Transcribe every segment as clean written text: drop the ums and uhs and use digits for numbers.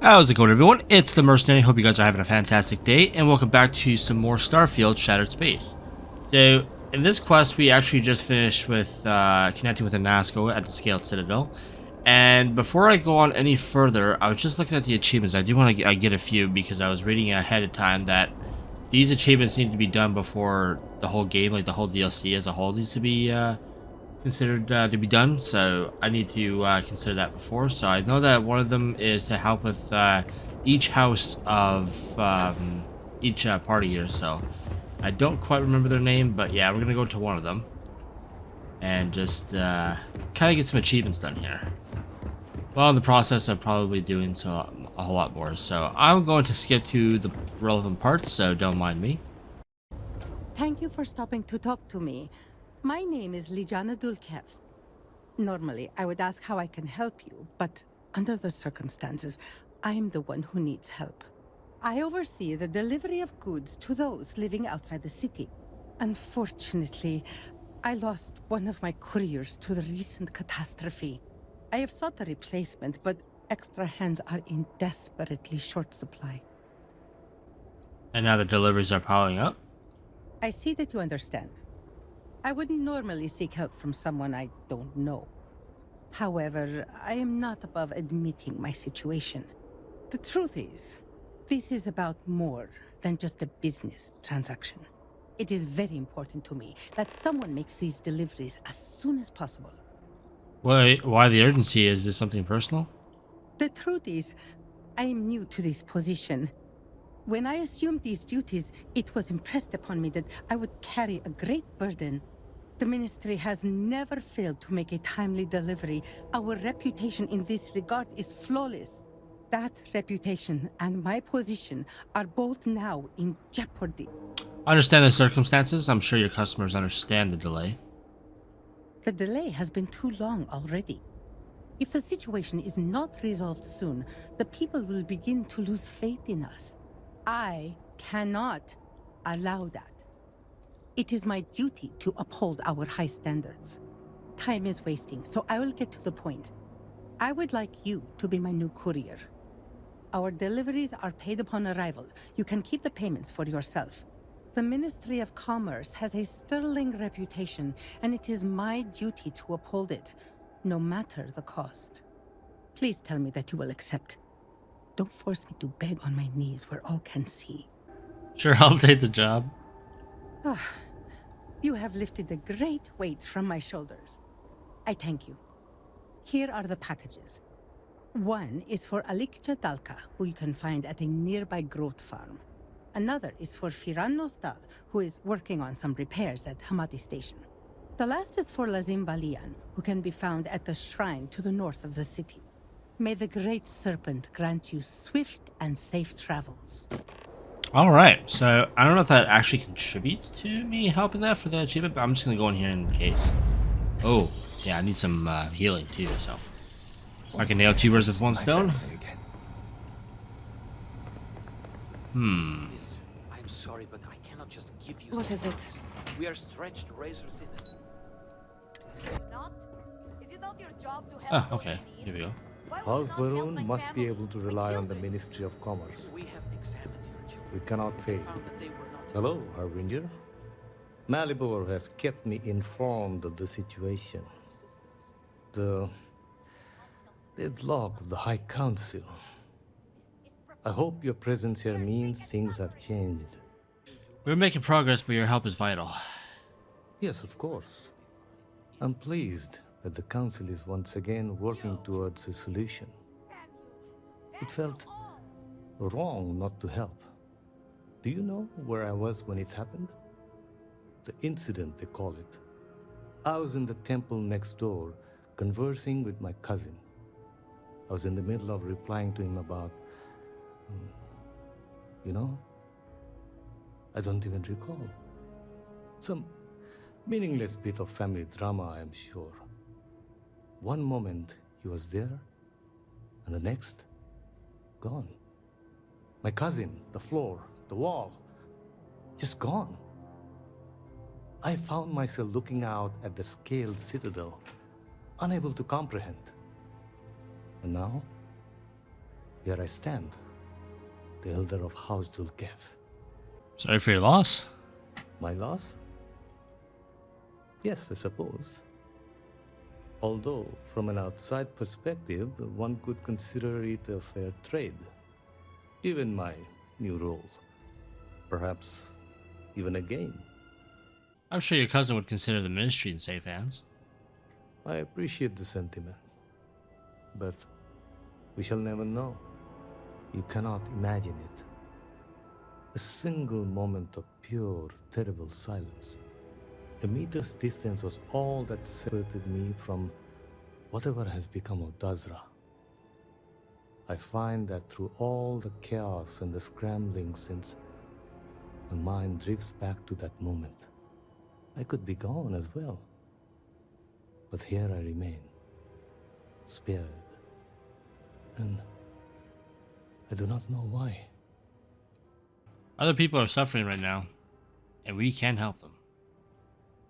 How's it going, everyone? It's the Mercenary. Hope you guys are having a fantastic day, and welcome back to some more Starfield Shattered Space. So, in this quest, we actually just finished with connecting with a Nasco at the Scaled Citadel. And before I go on any further, I was just looking at the achievements. I do want to get a few because I was reading ahead of time that these achievements need to be done before the whole game, like the whole DLC as a whole, needs to be considered to be done, so I need to consider that before. So I know that one of them is to help with each house of each party here, so I don't quite remember their name, but yeah, we're gonna go to one of them and just kind of get some achievements done here. Well, in the process of probably doing so a whole lot more, so I'm going to skip to the relevant parts, so don't mind me. Thank you for stopping to talk to me. My name is Lijana Dulkev. Normally, I would ask how I can help you, but under the circumstances, I am the one who needs help. I oversee the delivery of goods to those living outside the city. Unfortunately, I lost one of my couriers to the recent catastrophe. I have sought a replacement, but extra hands are in desperately short supply. And now the deliveries are piling up. I see that you understand. I wouldn't normally seek help from someone I don't know. However, I am not above admitting my situation. The truth is, this is about more than just a business transaction. It is very important to me that someone makes these deliveries as soon as possible. Why the urgency? Is this something personal? The truth is, I am new to this position. When I assumed these duties, it was impressed upon me that I would carry a great burden. The Ministry has never failed to make a timely delivery. Our reputation in this regard is flawless. That reputation and my position are both now in jeopardy. I understand the circumstances. I'm sure your customers understand the delay. The delay has been too long already. If the situation is not resolved soon, the people will begin to lose faith in us. I cannot allow that. It is my duty to uphold our high standards. Time is wasting, so I will get to the point. I would like you to be my new courier. Our deliveries are paid upon arrival. You can keep the payments for yourself. The Ministry of Commerce has a sterling reputation, and it is my duty to uphold it, no matter the cost. Please tell me that you will accept. Don't force me to beg on my knees where all can see. Sure, I'll take the job. You have lifted a great weight from my shoulders. I thank you. Here are the packages. One is for Alikja Dalka, who you can find at a nearby growth farm. Another is for Firan Nostal, who is working on some repairs at Hamati Station. The last is for Lazim Balian, who can be found at the shrine to the north of the city. May the Great Serpent grant you swift and safe travels. Alright, so I don't know if that actually contributes to me helping that for the achievement, but I'm just going to go in here in case. Oh, yeah, I need some healing too, so I can nail two birds with one stone. I'm sorry, but I cannot just give you. What is it? We are stretched razor thin. Not? Is it not your job to help Oh, okay, here we go. House Varun must be able to rely on the Ministry of Commerce. We have examined your children. We cannot fail. Found that they were not. Hello, Harbinger. Malibor has kept me informed of the situation. The deadlock of the High Council. I hope your presence here means things have changed. We're making progress, but your help is vital. Yes, of course. I'm pleased that the Council is once again working towards a solution. It felt wrong not to help. Do you know where I was when it happened? The incident, they call it. I was in the temple next door, conversing with my cousin. I was in the middle of replying to him about... you know? I don't even recall. Some meaningless bit of family drama, I am sure. One moment he was there, and the next, gone. My cousin, the floor, the wall, just gone. I found myself looking out at the scaled citadel, unable to comprehend. And now, Here I stand, the elder of House Dulkev. Sorry for your loss. My loss? Yes, I suppose. Although, from an outside perspective, one could consider it a fair trade. Given my new role, perhaps even a gain. I'm sure your cousin would consider the ministry in safe hands. I appreciate the sentiment, but we shall never know. You cannot imagine it. A single moment of pure, terrible silence. A meter's distance was all that separated me from whatever has become of Dazra. I find that through all the chaos and the scrambling since, my mind drifts back to that moment. I could be gone as well. But here I remain, spared. And I do not know why. Other people are suffering right now, and we can help them.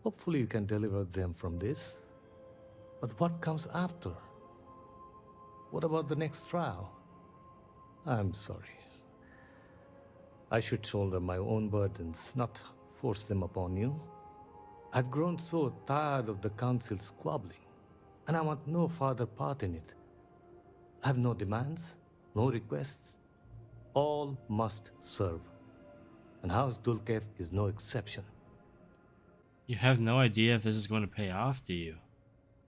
Hopefully you can deliver them from this. But what comes after? What about the next trial? I'm sorry. I should shoulder my own burdens, not force them upon you. I've grown so tired of the council squabbling, and I want no further part in it. I have no demands, no requests. All must serve. And House Dulkev is no exception. You have no idea if this is going to pay off, do you?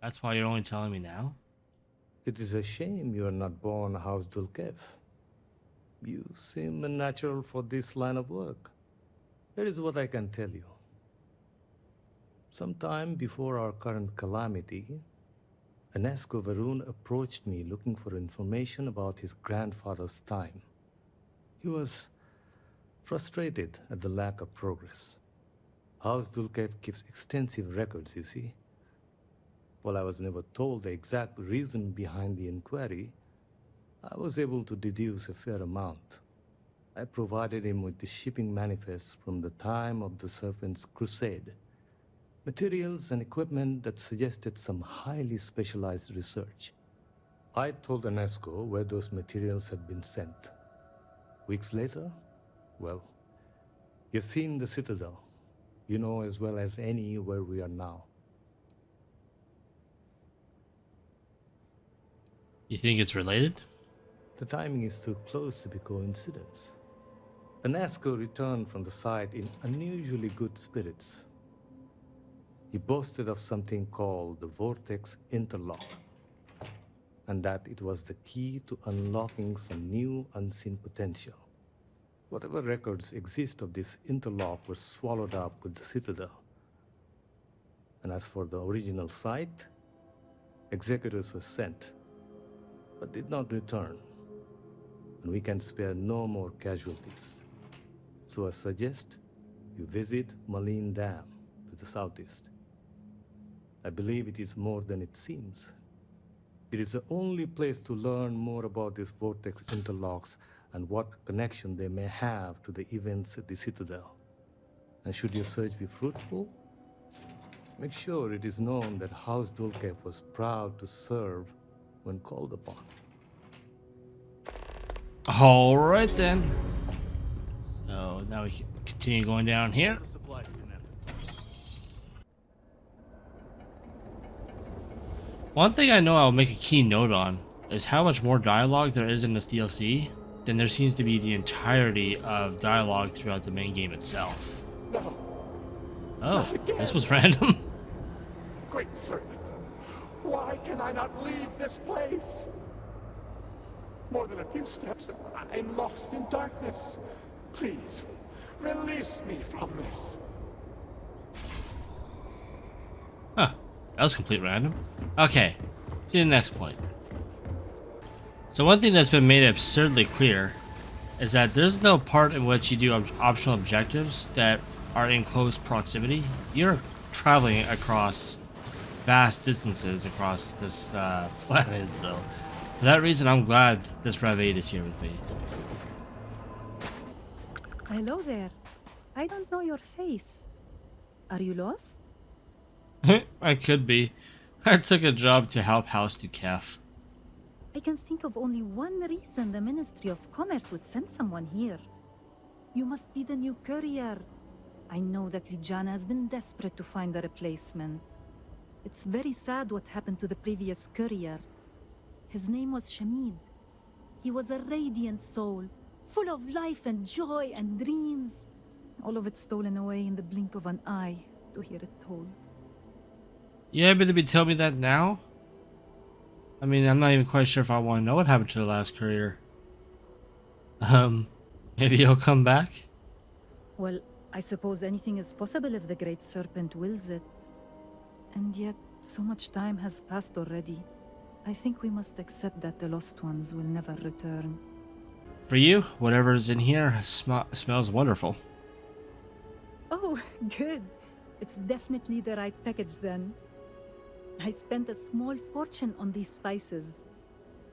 That's why you're only telling me now? It is a shame you are not born House Dulkev. You seem unnatural for this line of work. Here is what I can tell you. Sometime before our current calamity, Anesko Varun approached me looking for information about his grandfather's time. He was frustrated at the lack of progress. House Dulkev keeps extensive records, you see. While I was never told the exact reason behind the inquiry, I was able to deduce a fair amount. I provided him with the shipping manifests from the time of the Serpent's Crusade, materials and equipment that suggested some highly specialized research. I told Anesko where those materials had been sent. Weeks later, well, you've seen the Citadel. You know as well as any where we are now. You think it's related? The timing is too close to be coincidence. Anesko returned from the site in unusually good spirits. He boasted of something called the Vortex Interlock, and that it was the key to unlocking some new unseen potential. Whatever records exist of this interlock were swallowed up with the Citadel. And as for the original site, executors were sent, but did not return. And we can spare no more casualties. So I suggest you visit Malin Dam to the southeast. I believe it is more than it seems. It is the only place to learn more about these vortex interlocks and what connection they may have to the events at the Citadel. And should your search be fruitful, make sure it is known that House Dulkev was proud to serve when called upon. Alright then. So now we can continue going down here. One thing I know I'll make a key note on is how much more dialogue there is in this DLC than there seems to be the entirety of dialogue throughout the main game itself. No. Oh, this was random. Great serpent, why can I not leave this place? More than a few steps and I'm lost in darkness. Please, release me from this. Huh, that was complete random. Okay, to the next point. So one thing that's been made absurdly clear is that there's no part in which you do optional objectives that are in close proximity. You're traveling across vast distances across this planet, so for that reason I'm glad this Ravade is here with me. Hello there. I don't know your face. Are you lost? I could be. I took a job to help House Dukef. I can think of only one reason the Ministry of Commerce would send someone here. You must be the new courier. I know that Lijana has been desperate to find a replacement. It's very sad what happened to the previous courier. His name was Shamid. He was a radiant soul, full of life and joy and dreams. All of it stolen away in the blink of an eye, to hear it told. You able to be telling me that now? I mean, I'm not even quite sure if I want to know what happened to the last courier. Maybe he'll come back? Well, I suppose anything is possible if the Great Serpent wills it. And yet, so much time has passed already. I think we must accept that the lost ones will never return. For you, whatever's in here smells wonderful. Oh, good. It's definitely the right package then. I spent a small fortune on these spices.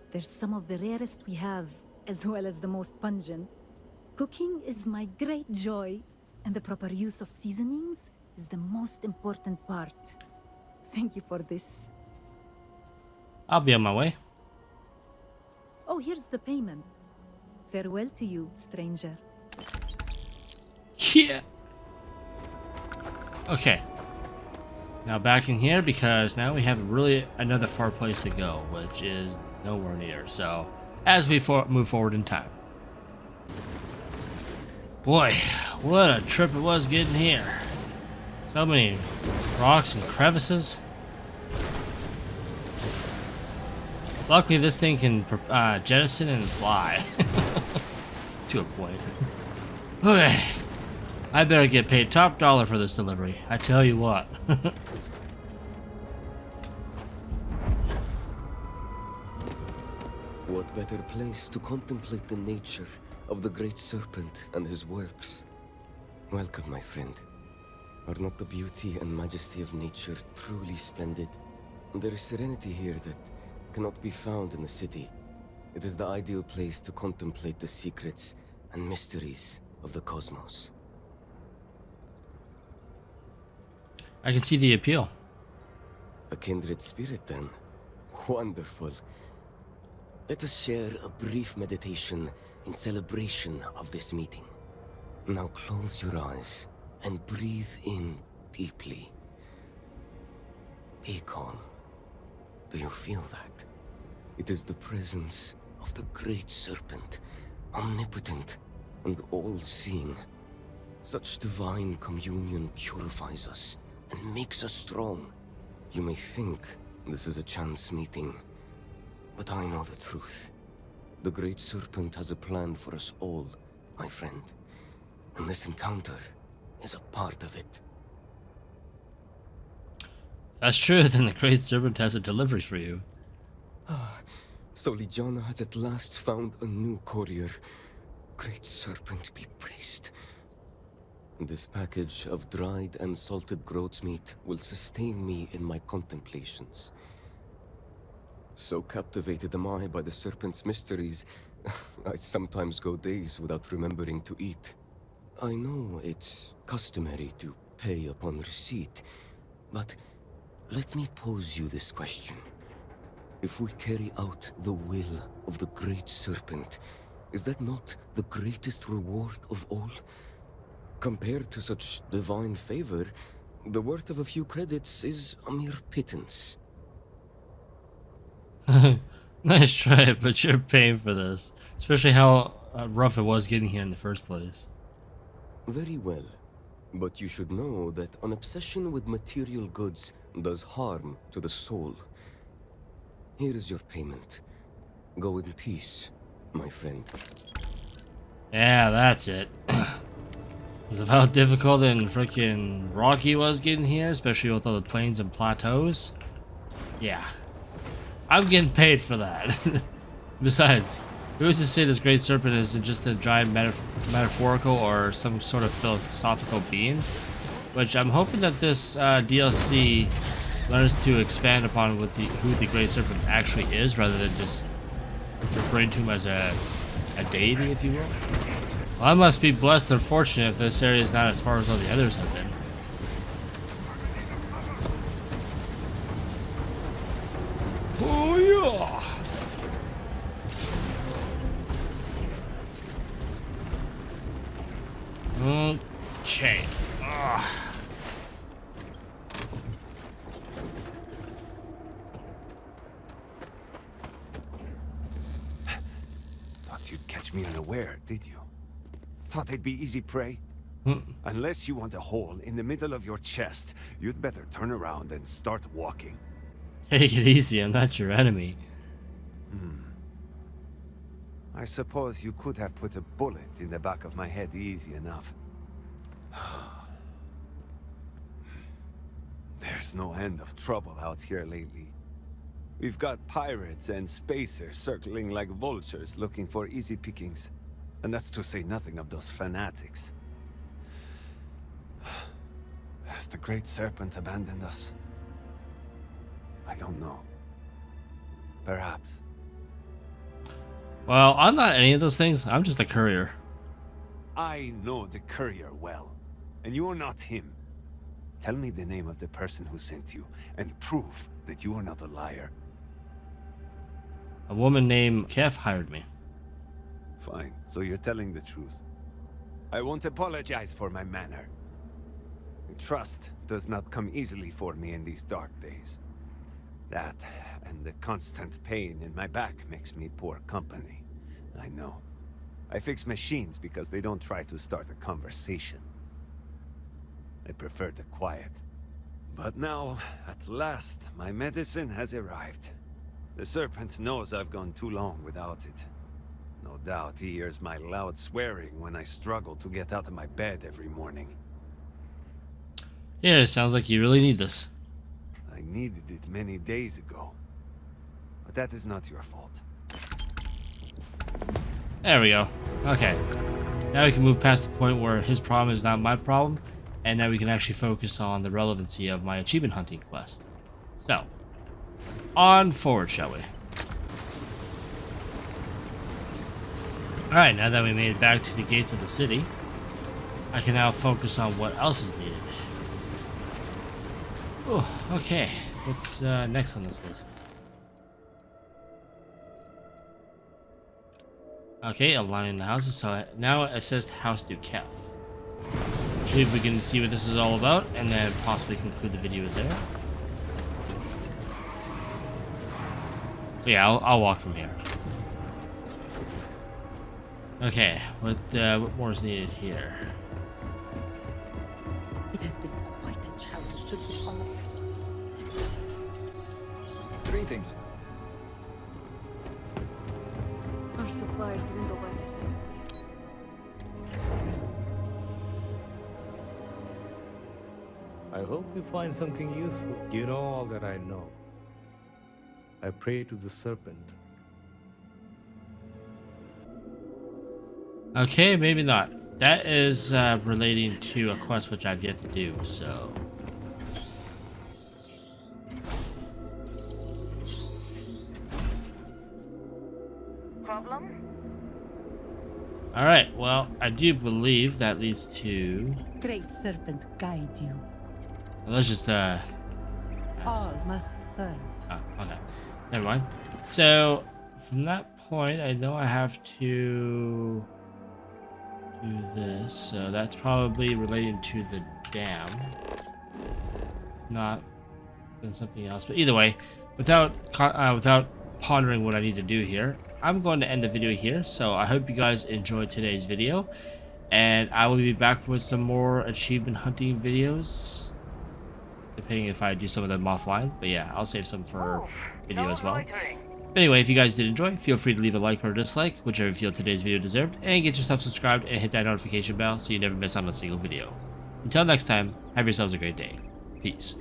They're some of the rarest we have, as well as the most pungent. Cooking is my great joy, and the proper use of seasonings is the most important part. Thank you for this. I'll be on my way. Oh, here's the payment. Farewell to you, stranger. Yeah. Okay. Now back in here, because now we have really another far place to go, which is nowhere near. So, as we move forward in time. Boy, what a trip it was getting here. So many rocks and crevices. Luckily, this thing can jettison and fly. To a point. Okay. I better get paid top dollar for this delivery. I tell you what. What better place to contemplate the nature of the Great Serpent and his works? Welcome, my friend. Are not the beauty and majesty of nature truly splendid? There is serenity here that cannot be found in the city. It is the ideal place to contemplate the secrets and mysteries of the cosmos. I can see the appeal. A kindred spirit, then. Wonderful. Let us share a brief meditation in celebration of this meeting. Now close your eyes and breathe in deeply. Be calm. Do you feel that? It is the presence of the Great Serpent, omnipotent and all-seeing. Such divine communion purifies us and makes us strong. You may think this is a chance meeting, but I know the truth. The Great Serpent has a plan for us all, my friend, and this encounter is a part of it. That's true, then the Great Serpent has a delivery for you. So Lijana has at last found a new courier. Great Serpent be praised. This package of dried and salted goat's meat will sustain me in my contemplations. So captivated am I by the Serpent's mysteries, I sometimes go days without remembering to eat. I know it's customary to pay upon receipt, but let me pose you this question. If we carry out the will of the Great Serpent, is that not the greatest reward of all? Compared to such divine favor, the worth of a few credits is a mere pittance. Nice try, but you're paying for this. Especially how rough it was getting here in the first place. Very well. But you should know that an obsession with material goods does harm to the soul. Here is your payment. Go in peace, my friend. Yeah, that's it. Because of how difficult and freaking rocky it was getting here, especially with all the plains and plateaus. Yeah. I'm getting paid for that. Besides, who's to say this Great Serpent isn't just a giant metaphorical or some sort of philosophical being? Which I'm hoping that this DLC learns to expand upon with who the Great Serpent actually is, rather than just referring to him as a deity, if you will. Well, I must be blessed or fortunate if this area is not as far as all the others have been. Oh yeah! Okay. Ugh. Thought you'd catch me unaware, did you? Thought I'd be easy prey? Hmm. Unless you want a hole in the middle of your chest, you'd better turn around and start walking. Take it easy, I'm not your enemy. I suppose you could have put a bullet in the back of my head easy enough. There's no end of trouble out here lately. We've got pirates and spacers circling like vultures looking for easy pickings. And that's to say nothing of those fanatics. Has the Great Serpent abandoned us? I don't know. Perhaps. Well, I'm not any of those things. I'm just a courier. I know the courier well, and you are not him. Tell me the name of the person who sent you, and prove that you are not a liar. A woman named Kef hired me. Fine, so you're telling the truth. I won't apologize for my manner. Trust does not come easily for me in these dark days. That, and the constant pain in my back makes me poor company. I know. I fix machines because they don't try to start a conversation. I prefer the quiet. But now, at last, my medicine has arrived. The Serpent knows I've gone too long without it. No doubt he hears my loud swearing when I struggle to get out of my bed every morning. Yeah, it sounds like you really need this. I needed it many days ago. But that is not your fault. There we go. Okay. Now we can move past the point where his problem is not my problem, and now we can actually focus on the relevancy of my achievement hunting quest. So, on forward, shall we? Alright, now that we made it back to the gates of the city, I can now focus on what else is needed. Oh, okay. What's next on this list? Okay, aligning the houses. So now it says House du Kef. I believe we can see what this is all about and then possibly conclude the video there. So yeah, I'll walk from here. Okay, what more is needed here? It has been quite a challenge to keep on. Greetings. Our supplies dwindle by the second. I hope you find something useful. You know all that I know. I pray to the Serpent. Okay, maybe not. That is relating to a quest which I've yet to do, so... Problem? Alright, well, I do believe that leads to... Great Serpent guide you. Let's just, All must serve. Oh, okay. Never mind. So, from that point, I know I have to do this. So that's probably relating to the dam. Not than something else. But either way, without pondering what I need to do here, I'm going to end the video here. So I hope you guys enjoyed today's video. And I will be back with some more achievement hunting videos. Depending if I do some of them offline. But yeah, I'll save some for video as well. Anyway, if you guys did enjoy, feel free to leave a like or a dislike, whichever you feel today's video deserved, and get yourself subscribed and hit that notification bell so you never miss out on a single video. Until next time, have yourselves a great day. Peace.